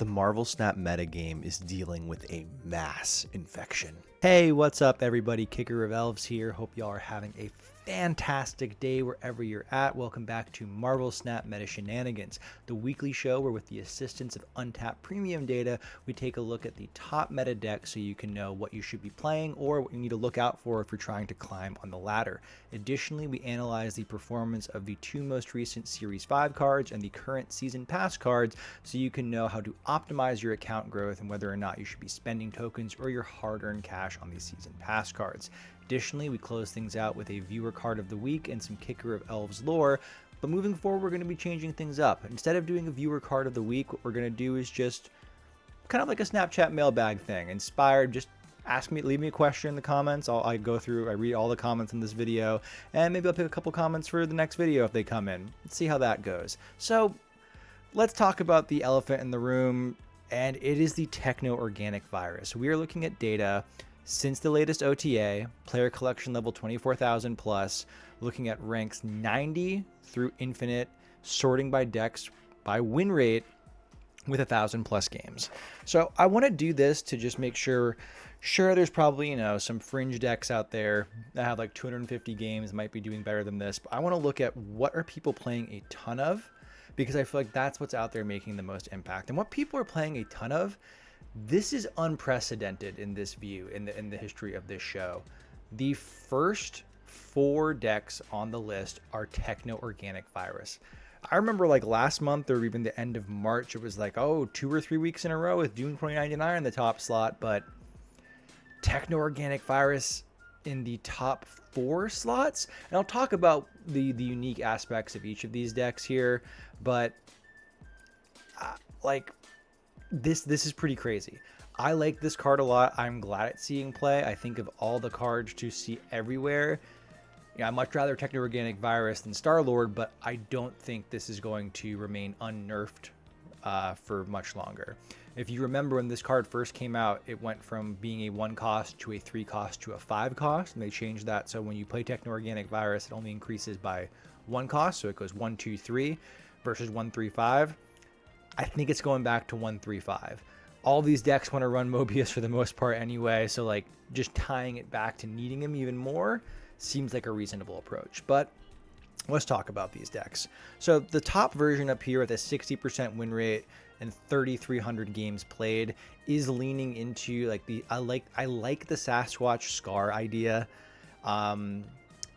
The Marvel Snap Meta game is dealing with a mass infection. Hey, what's up everybody? Kicker of Elves here. Hope y'all are having a fantastic day wherever you're at. Welcome back to Marvel Snap Meta Shenanigans, the weekly show where with the assistance of Untapped Premium data, we take a look at the top meta deck so you can know what you should be playing or what you need to look out for if you're trying to climb on the ladder. Additionally, we analyze the performance of the two most recent Series 5 cards and the current Season Pass cards so you can know how to optimize your account growth and whether or not you should be spending tokens or your hard-earned cash on these Season Pass cards. Additionally, we close things out with a viewer card of the week and some Kicker of Elves lore, but moving forward we're going to be changing things up. Instead of doing a viewer card of the week, what we're going to do is just kind of like a Snapchat mailbag thing, inspired. Just leave me a question in the comments. I go through, I read all the comments in this video, and maybe I'll pick a couple comments for the next video if they come in. Let's see how that goes. So let's talk about the elephant in the room, and it is the Techno-Organic Virus. We are looking at data since the latest OTA, player collection level 24,000 plus, looking at ranks 90 through infinite, sorting by decks by win rate with 1,000 plus games. So I want to do this to just make sure there's probably, some fringe decks out there that have like 250 games, might be doing better than this, but I want to look at what are people playing a ton of, because I feel like that's what's out there making the most impact. And what people are playing a ton of, this is unprecedented in this view, in the history of this show. The first 4 decks on the list are Techno-Organic Virus. I remember like last month or even the end of March, it was like, 2 or 3 weeks in a row with Doom 2099 in the top slot, but Techno-Organic Virus in the top 4 slots. And I'll talk about the unique aspects of each of these decks here, but this is pretty crazy. I like this card a lot. I'm glad it's seeing play. I think of all the cards to see everywhere, I'd much rather Techno-Organic Virus than Star-Lord, but I don't think this is going to remain unnerfed for much longer. If you remember when this card first came out, it went from being a 1 cost to a 3 cost to a 5 cost, and they changed that so when you play Techno-Organic Virus, it only increases by 1 cost, so it goes 1, 2, 3 versus 1, 3, 5. I think it's going back to 1, 3, 5. All these decks want to run Mobius for the most part anyway, so like just tying it back to needing him even more seems like a reasonable approach. But let's talk about these decks. So the top version up here with a 60% win rate and 3,300 games played is leaning into like I like the Sasquatch Scar idea.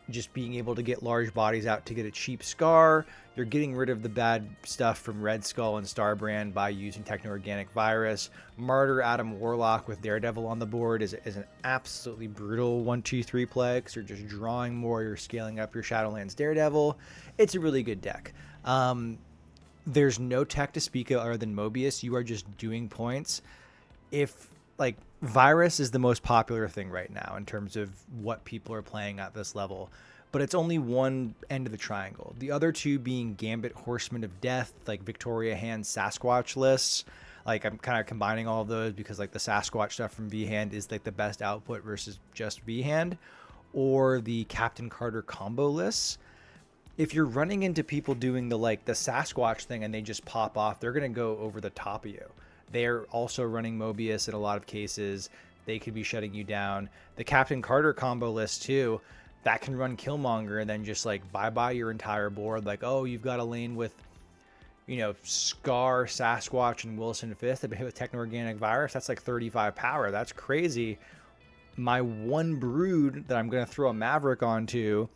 Just being able to get large bodies out to get a cheap Scar. You're getting rid of the bad stuff from Red Skull and Starbrand by using Techno-Organic Virus. Martyr Adam Warlock with Daredevil on the board is an absolutely brutal 1, 2, 3 play because you're just drawing more, you're scaling up your Shadowlands Daredevil. It's a really good deck. There's no tech to speak of other than Mobius. You are just doing points. Virus is the most popular thing right now in terms of what people are playing at this level, but it's only one end of the triangle. The other two being Gambit, Horseman of Death, like Victoria Hand Sasquatch lists. Like I'm kind of combining all of those because like the Sasquatch stuff from V-Hand is like the best output versus just V-Hand, or the Captain Carter combo lists. If you're running into people doing the Sasquatch thing and they just pop off, they're going to go over the top of you. They're also running Mobius in a lot of cases. They could be shutting you down. The Captain Carter combo list too, that can run Killmonger and then just bye-bye your entire board. You've got a lane with, Scar, Sasquatch, and Wilson Fist that hit with Techno-Organic Virus. That's 35 power. That's crazy. My one brood that I'm going to throw a Maverick onto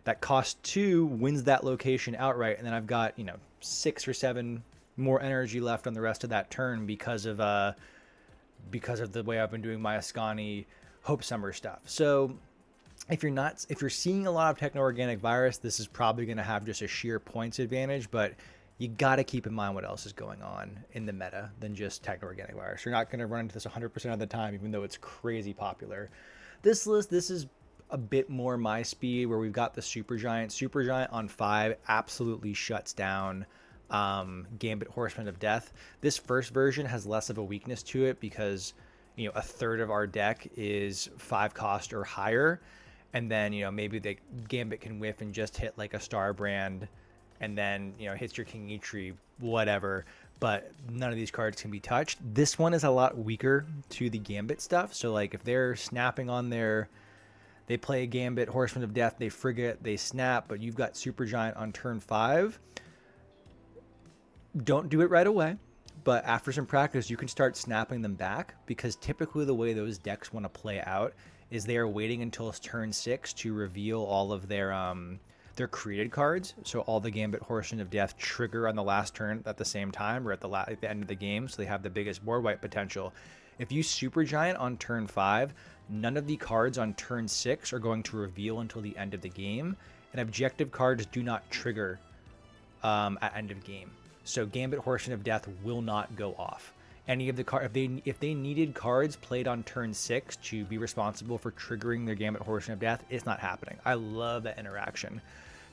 that costs 2 wins that location outright. And then I've got, 6 or 7 more energy left on the rest of that turn because of the way I've been doing my Ascani Hope Summer stuff. So if you're seeing a lot of Techno-Organic Virus, this is probably going to have just a sheer points advantage, but you got to keep in mind what else is going on in the meta than just Techno-Organic Virus. You're not going to run into this 100% of the time, even though it's crazy popular. This list, this is a bit more my speed, where we've got the Supergiant. Supergiant on 5 absolutely shuts down Gambit, Horseman of Death. This first version has less of a weakness to it because a third of our deck is 5 cost or higher, and then maybe the Gambit can whiff and just hit like a Starbrand, and then hits your King Eitri, whatever. but none of these cards can be touched. This one is a lot weaker to the Gambit stuff. So like if they're snapping on their, they play a Gambit, Horseman of Death, they frigate, they snap, but you've got Supergiant on turn 5. Don't do it right away, but after some practice, you can start snapping them back, because typically the way those decks want to play out is they are waiting until turn 6 to reveal all of their created cards. So all the Gambit, Horseman of Death trigger on the last turn at the same time, or at the end of the game, so they have the biggest board wipe potential. If you Supergiant on turn 5, none of the cards on turn 6 are going to reveal until the end of the game, and objective cards do not trigger at end of game. So Gambit, Horseman of Death will not go off. Any of the if they needed cards played on turn 6 to be responsible for triggering their Gambit, Horseman of Death, it's not happening. I love that interaction.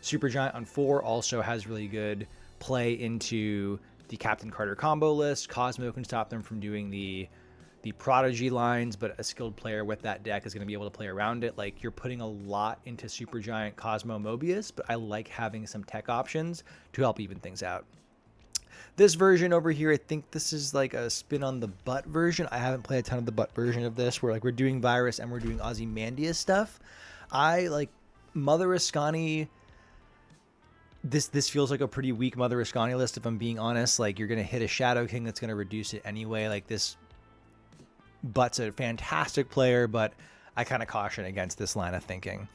Supergiant on 4 also has really good play into the Captain Carter combo list. Cosmo can stop them from doing the Prodigy lines, but a skilled player with that deck is going to be able to play around it. Like, you're putting a lot into Supergiant, Cosmo, Mobius, but I like having some tech options to help even things out. This version over here, I think this is like a spin on the butt version. I haven't played a ton of the butt version of this, where like we're doing Virus and we're doing Ozymandias stuff. I like Mother Ascani. This feels like a pretty weak Mother Ascani list, if I'm being honest. Like, you're going to hit a Shadow King that's going to reduce it anyway. Like, this Butt's a fantastic player, but I kind of caution against this line of thinking.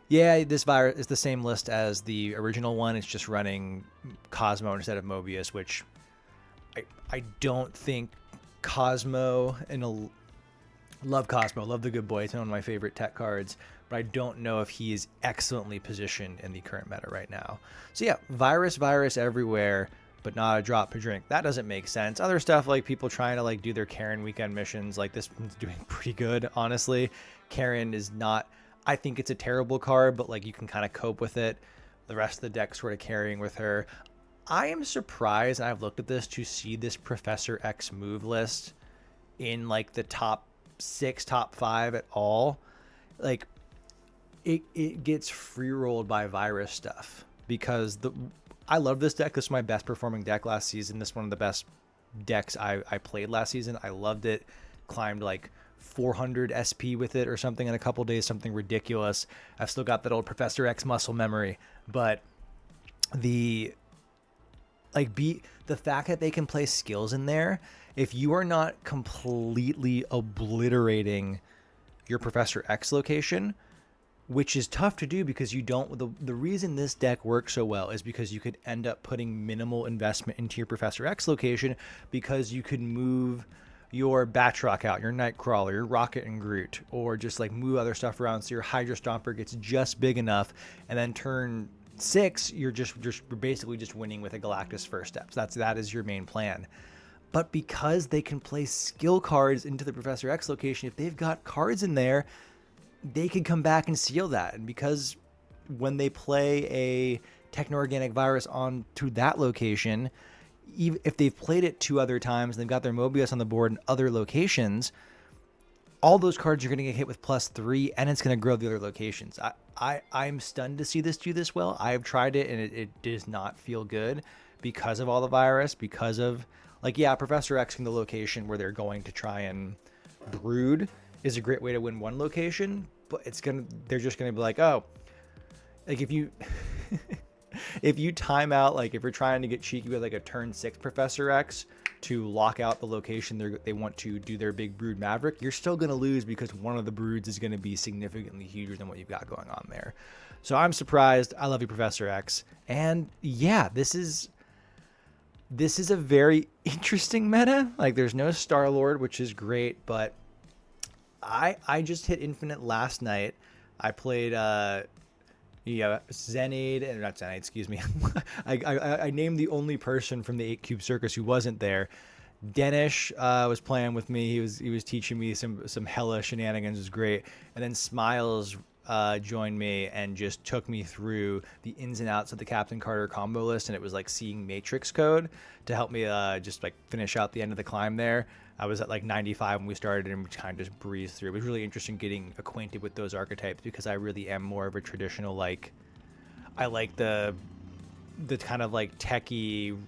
Yeah, this Virus is the same list as the original one. It's just running Cosmo instead of Mobius, which I don't think Cosmo, and love Cosmo, love the good boy. It's one of my favorite tech cards, but I don't know if he is excellently positioned in the current meta right now. So yeah, Virus everywhere, but not a drop per drink. That doesn't make sense. Other stuff, like people trying to like do their Karen weekend missions, like this one's doing pretty good, honestly. Karen is not, I think it's a terrible card, but like you can kind of cope with it. The rest of the deck sort of carrying with her. I am surprised, and I've looked at this, to see this Professor X move list in like the top 6, top 5 at all. Like, it gets free rolled by Virus stuff, because I love this deck. This is my best performing deck last season. This is one of the best decks I played last season. I loved it. Climbed like 400 SP with it or something in a couple days, something ridiculous. I've still got that old Professor X muscle memory, but the fact that they can play skills in there, if you are not completely obliterating your Professor X location, which is tough to do because you don't, the reason this deck works so well is because you could end up putting minimal investment into your Professor X location, because you could move your Batroc out, your Nightcrawler, your Rocket and Groot, or just like move other stuff around so your Hydra Stomper gets just big enough, and then turn 6 you're basically just winning with a Galactus first steps. That is your main plan. But because they can play skill cards into the Professor X location, if they've got cards in there, they could come back and seal that. And because when they play a Techno-Organic Virus onto that location, even if they've played it 2 other times and they've got their Mobius on the board in other locations, all those cards are going to get hit with +3, and it's going to grow the other locations. I'm stunned to see this do this well. I've tried it, and it does not feel good because of all the Virus, because of, like, yeah, Professor X in the location where they're going to try and brood is a great way to win one location, but they're just gonna be like, oh, like if you if you time out, like if you're trying to get cheeky with like a turn 6 Professor X to lock out the location they want to do their big brood Maverick, you're still gonna lose, because one of the broods is gonna be significantly huger than what you've got going on there. So I'm surprised. I love you, Professor X, and yeah, this is a very interesting meta. Like, there's no Star-Lord, which is great, but I just hit Infinite last night. I played Zenade, and not Zenade, excuse me. I named the only person from the 8 Cube Circus who wasn't there. Denish was playing with me. He was teaching me some hella shenanigans. It was great. And then Smiles joined me and just took me through the ins and outs of the Captain Carter combo list, and it was like seeing Matrix code to help me just like finish out the end of the climb there. I was at like 95 when we started, and we kind of just breezed through. It was really interesting getting acquainted with those archetypes, because I really am more of a traditional, like, I like the kind of like techie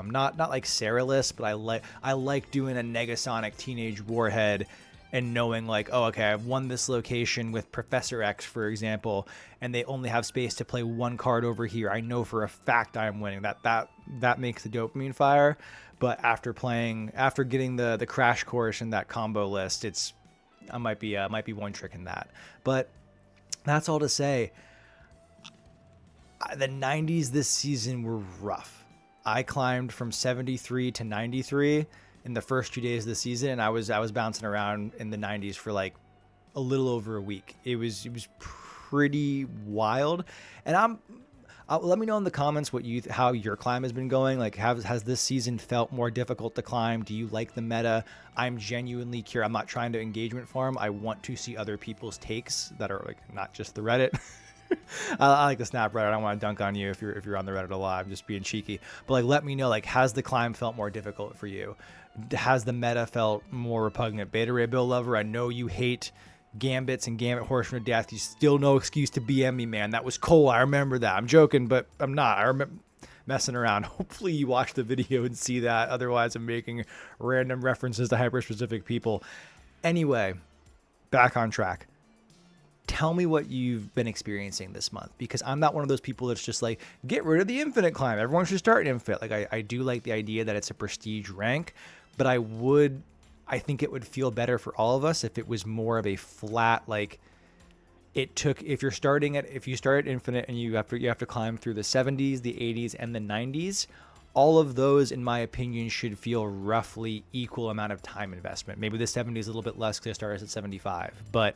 Not like Seralist, but I like doing a Negasonic Teenage Warhead and knowing like, oh, okay, I've won this location with Professor X, for example, and they only have space to play one card over here. I know for a fact I'm winning. That makes the dopamine fire. But after getting the crash course in that combo list, I might be one trick in that. But that's all to say, the 90s this season were rough. I climbed from 73 to 93 in the first 2 days of the season, and I was bouncing around in the 90s for like a little over a week. It was pretty wild. And let me know in the comments how your climb has been going. Like, has this season felt more difficult to climb? Do you like the meta? I'm genuinely curious. I'm not trying to engagement farm. I want to see other people's takes that are like not just the Reddit. I like the Snap Reddit. I don't want to dunk on you if you're on the Reddit a lot. I'm just being cheeky. But like, let me know, like, has the climb felt more difficult for you? Has the meta felt more repugnant? Beta Ray Bill Lover, I know you hate Gambits and Gambit Horseman of Death. You still no excuse to BM me, man. That was cool. I remember that. I'm joking, but I'm not. I remember messing around. Hopefully you watch the video and see that. Otherwise, I'm making random references to hyper-specific people. Anyway, back on track. Tell me what you've been experiencing this month, because I'm not one of those people that's just like, get rid of the infinite climb. Everyone should start infinite. Like, I do like the idea that it's a prestige rank, but I think it would feel better for all of us if it was more of a flat, like, if you start at infinite and you have to climb through the 70s, the 80s, and the 90s, all of those, in my opinion, should feel roughly equal amount of time investment. Maybe the 70s is a little bit less because it starts at 75, but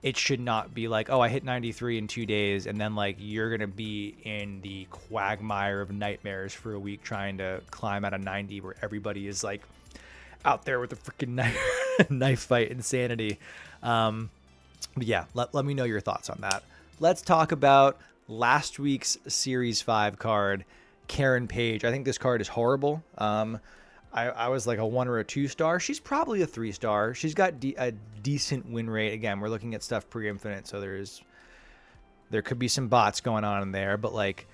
it should not be like, oh, I hit 93 in 2 days, and then like you're gonna be in the quagmire of nightmares for a week trying to climb out of 90, where everybody is like out there with a freaking knife fight insanity. But yeah, let me know your thoughts on that. Let's talk about last week's Series 5 card, Karen Page. I think this card is horrible. I was like a 1 or a 2 star. She's probably a 3 star. She's got a decent win rate. Again, we're looking at stuff pre-infinite, so there could be some bots going on in there. But like,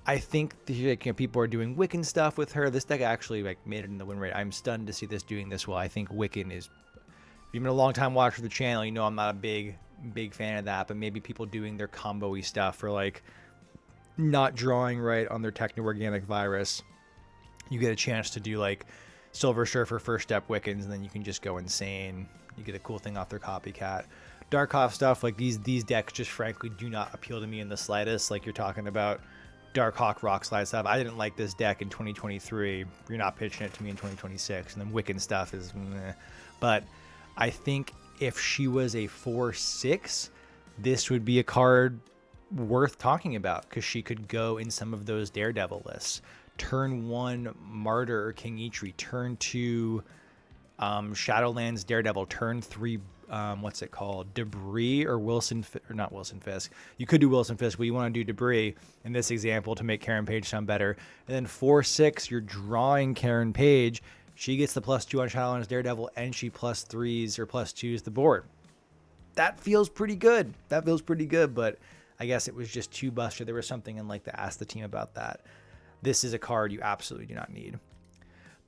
I think people are doing Wiccan stuff with her. This deck actually like made it in the win rate. I'm stunned to see this doing this well. I think Wiccan is. If you've been a long time watcher of the channel, you know I'm not a big fan of that. But maybe people doing their combo-y stuff, or like not drawing right on their Techno-Organic Virus. You get a chance to do like Silver Surfer first step Wiccans, and then you can just go insane. You get a cool thing off their copycat. Darkhawk stuff, like these decks just frankly do not appeal to me in the slightest. Like, you're talking about Darkhawk Rock Slide stuff. I didn't like this deck in 2023. You're not pitching it to me in 2026. And then Wiccan stuff is meh. But I think if she was a 4/6, this would be a card worth talking about, because she could go in some of those Daredevil lists. Turn 1 Martyr or King Eitri, turn 2 Shadowlands Daredevil, turn 3 what's it called, Debris or not Wilson Fisk. You could do Wilson Fisk, but you want to do Debris in this example to make Karen Page sound better. And then 4/6, you're drawing Karen Page. She gets the +2 on Shadowlands Daredevil, and she +3s or +2s the board. That feels pretty good. But I guess it was just too busted. There was something in like the Ask the Team about that. This is a card you absolutely do not need.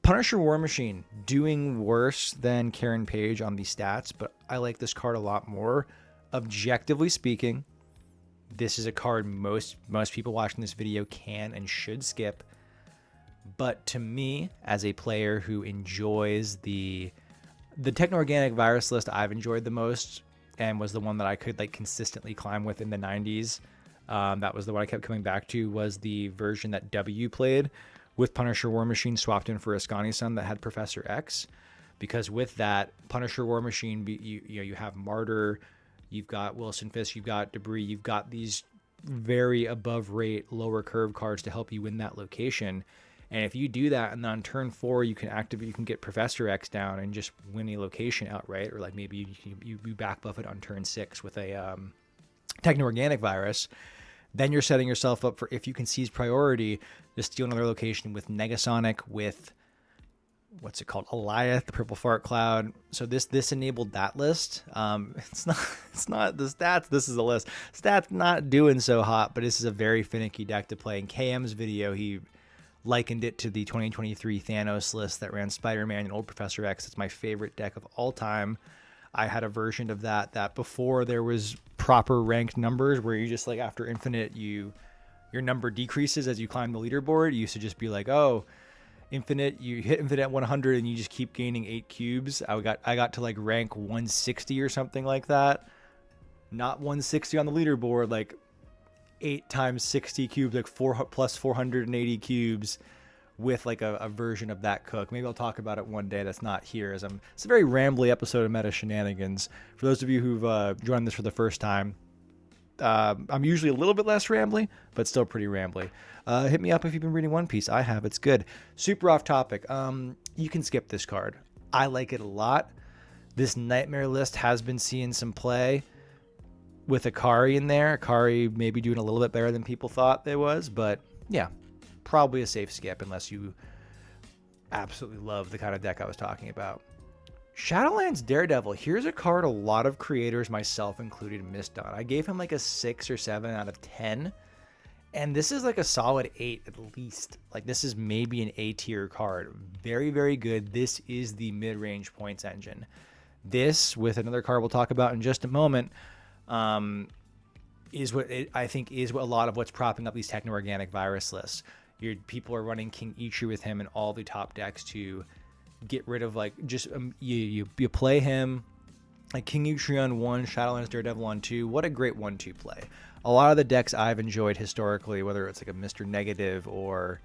Punisher War Machine, doing worse than Karen Page on the stats, but I like this card a lot more. Objectively speaking, this is a card most people watching this video can and should skip. But to me, as a player who enjoys the Techno-Organic Virus list, I've enjoyed the most, and was the one that I could like consistently climb with in the 90s. That was the one I kept coming back to, was the version that W played with Punisher War Machine swapped in for Ascani Sun that had Professor X. Because with that Punisher War Machine, you have Martyr, you've got Wilson Fisk, you've got Debris, you've got these very above rate, lower curve cards to help you win that location. And if you do that, and then on turn 4 you can get Professor X down and just win a location outright, or like maybe you back buff it on turn 6 with a Techno-Organic Virus. Then you're setting yourself up for, if you can seize priority, to steal another location with Negasonic, with what's it called, Eliath, the Purple Fart Cloud. So this enabled that list. It's not the stats. This is the list. Stats not doing so hot, but this is a very finicky deck to play. In KM's video, he likened it to the 2023 Thanos list that ran Spider-Man and Old Professor X. It's my favorite deck of all time. I had a version of that before there was proper ranked numbers, where you just like after Infinite, your number decreases as you climb the leaderboard. It used to just be like, oh, Infinite, you hit Infinite at 100 and you just keep gaining 8 cubes. I got to like rank 160 or something like that. Not 160 on the leaderboard, like 8 times 60 cubes, like 4 plus 480 cubes, with like a version of that cook. Maybe I'll talk about it one day. That's not here, as it's a very rambly episode of Meta Shenanigans. For those of you who've joined this for the first time, I'm usually a little bit less rambly, but still pretty rambly. Hit me up if you've been reading One Piece. I have. It's good. Super off topic. You can skip this card. I like it a lot. This Nightmare list has been seeing some play with Akari in there. Akari maybe doing a little bit better than people thought they was, but yeah, probably a safe skip unless you absolutely love the kind of deck I was talking about. Shadowlands Daredevil. Here's a card a lot of creators, myself included, missed on. I gave him like a 6 or 7 out of 10. And this is like a solid 8 at least. Like this is maybe an A tier card. Very, very good. This is the mid-range points engine. This, with another card we'll talk about in just a moment, is what I think is what a lot of what's propping up these Techno-Organic Virus lists. People are running King Ichi with him in all the top decks to get rid of like just you play him like King Ichi on 1, Shadowlands Daredevil on 2. What a great 1-2 play. A lot of the decks I've enjoyed historically, whether it's like a Mr. Negative or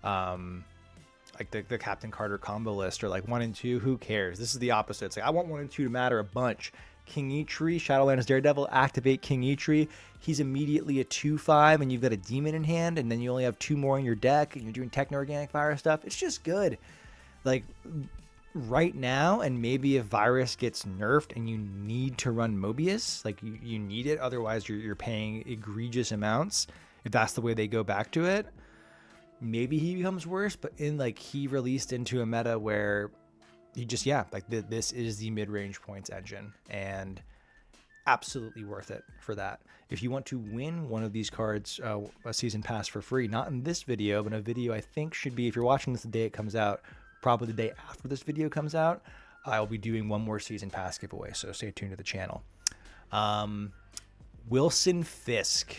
like the Captain Carter combo list, or like 1 and 2, who cares? This is the opposite. It's like I want 1 and 2 to matter a bunch. King Ichi, Shadowlands Daredevil, activate King Ichi. He's immediately a 2/5, and you've got a demon in hand, and then you only have 2 more in your deck, and you're doing Techno-Organic Virus stuff. It's just good. Like right now, and maybe if Virus gets nerfed and you need to run Mobius, like you need it, otherwise you're paying egregious amounts. If that's the way they go back to it, maybe he becomes worse. But in like he released into a meta where he just this is the mid-range points engine, and absolutely worth it for that. If you want to win one of these cards, a season pass for free, not in this video, but a video I think should be, if you're watching this the day it comes out, probably the day after this video comes out, I'll be doing one more season pass giveaway, so stay tuned to the channel. Wilson Fisk.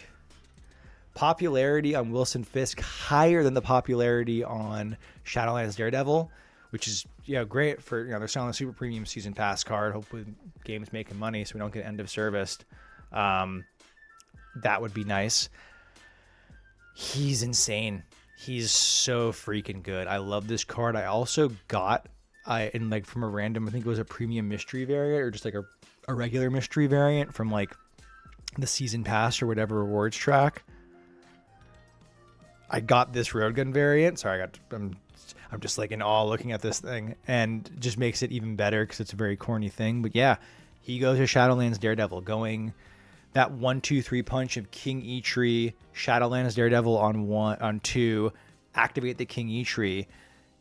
Popularity on Wilson Fisk higher than the popularity on Shadowlands Daredevil, which is great for, they're selling a super premium season pass card. Hopefully game's making money so we don't get end of serviced. That would be nice. He's insane. He's so freaking good. I love this card. I also got from a random, I think it was a premium mystery variant, or just like a regular mystery variant from like the season pass or whatever rewards track. I got this road gun variant. Sorry, I'm just like in awe looking at this thing, and just makes it even better because it's a very corny thing. But yeah, he goes to Shadowlands Daredevil, going that 1-2-3 punch of King Ichi, Shadowlands Daredevil on 2, activate the King Ichi.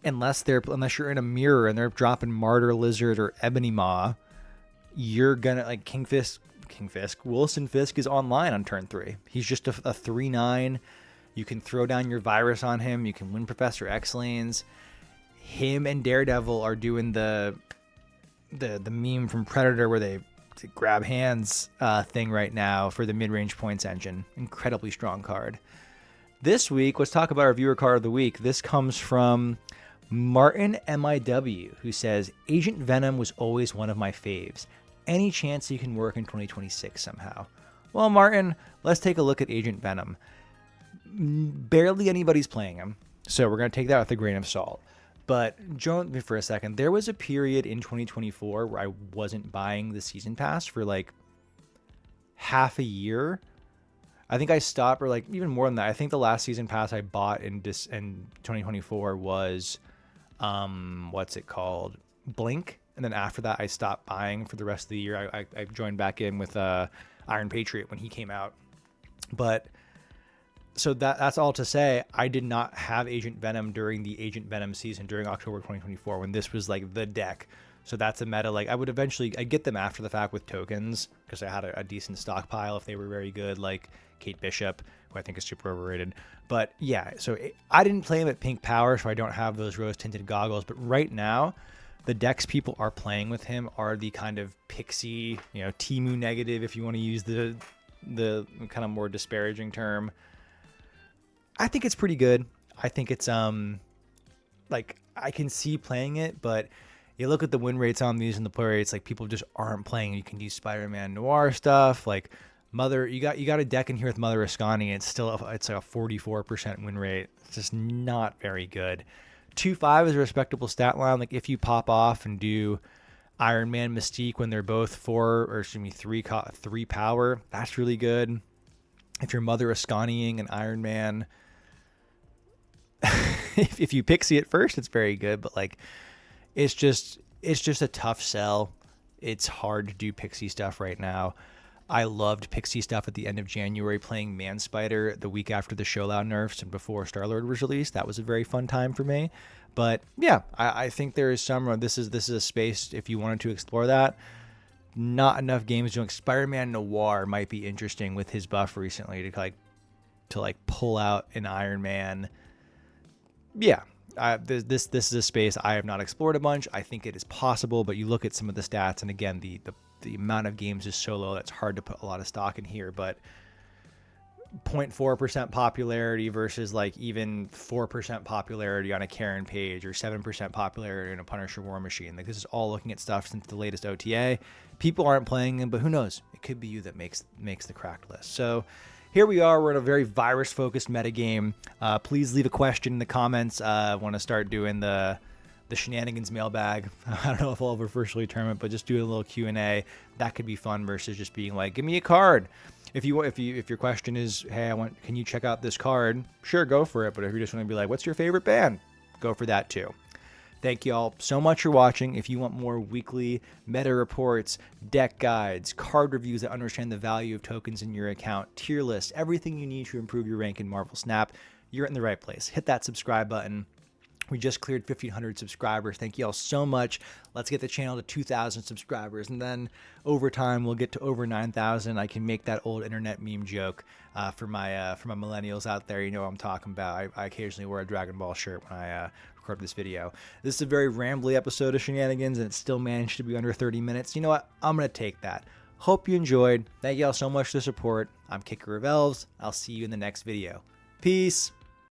Unless you're in a mirror and they're dropping Martyr Lizard or Ebony Maw, you're gonna like King Fisk. Wilson Fisk is online on turn 3. He's just a 3/9. You can throw down your Virus on him. You can win Professor X lanes. Him and Daredevil are doing the meme from Predator where they grab hands thing right now for the mid-range points engine. Incredibly strong card. This week, let's talk about our viewer card of the week. This comes from Martin MIW, who says, Agent Venom was always one of my faves. Any chance he can work in 2026 somehow? Well, Martin, let's take a look at Agent Venom. Barely anybody's playing him, so we're going to take that with a grain of salt. But join me for a second. There was a period in 2024 where I wasn't buying the season pass for like half a year. I think I stopped, or like even more than that. I think the last season pass I bought in 2024 was what's it called? Blink. And then after that, I stopped buying for the rest of the year. I joined back in with Iron Patriot when he came out. But so that's all to say, I did not have Agent Venom during the Agent Venom season during October 2024 when this was like the deck. So that's a meta. Like I'd get them after the fact with tokens because I had a decent stockpile if they were very good, like Kate Bishop, who I think is super overrated. But yeah, so I didn't play him at Pink Power, so I don't have those rose-tinted goggles. But right now, the decks people are playing with him are the kind of pixie, Timu negative, if you want to use the kind of more disparaging term. I think it's pretty good. I think it's like I can see playing it, but you look at the win rates on these and the play rates, like people just aren't playing. You can use Spider-Man Noir stuff, like Mother. You got a deck in here with Mother Ascani. It's like a 44% win rate. It's just not very good. 2-5 is a respectable stat line. Like if you pop off and do Iron Man Mystique when they're both 3 power, that's really good. If you're Mother Ascaniing and Iron Man, if you pixie it first, it's very good. But like, it's just a tough sell. It's hard to do pixie stuff right now. I loved pixie stuff at the end of January, playing Man Spider the week after the Showdown nerfs and before Star-Lord was released. That was a very fun time for me. But yeah, I think there is some. This is a space if you wanted to explore that. Not enough games doing. Spider-Man Noir might be interesting with his buff recently to pull out an Iron Man. Yeah, this is a space I have not explored a bunch. I think it is possible, but you look at some of the stats, and again, the amount of games is so low that's hard to put a lot of stock in here. But 0.4% popularity versus like even 4% popularity on a Karen page or 7% popularity in a Punisher War Machine. Like this is all looking at stuff since the latest OTA. People aren't playing them, but who knows? It could be you that makes the cracked list. So here we are. We're in a very virus-focused metagame. Please leave a question in the comments. I want to start doing the Shenanigans mailbag. I don't know if I'll ever officially term it, but just do a little Q&A. That could be fun versus just being like, give me a card. If your question is, hey, can you check out this card? Sure, go for it. But if you just want to be like, what's your favorite band? Go for that too. Thank you all so much for watching. If you want more weekly meta reports, deck guides, card reviews that understand the value of tokens in your account, tier lists, everything you need to improve your rank in Marvel Snap, you're in the right place. Hit that subscribe button. We just cleared 1,500 subscribers. Thank you all so much. Let's get the channel to 2,000 subscribers. And then over time, we'll get to over 9,000. I can make that old internet meme joke for my millennials out there. You know what I'm talking about. I occasionally wear a Dragon Ball shirt when I record this video. This is a very rambly episode of Shenanigans, and it still managed to be under 30 minutes. You know what? I'm going to take that. Hope you enjoyed. Thank you all so much for the support. I'm Kicker of Elves. I'll see you in the next video. Peace.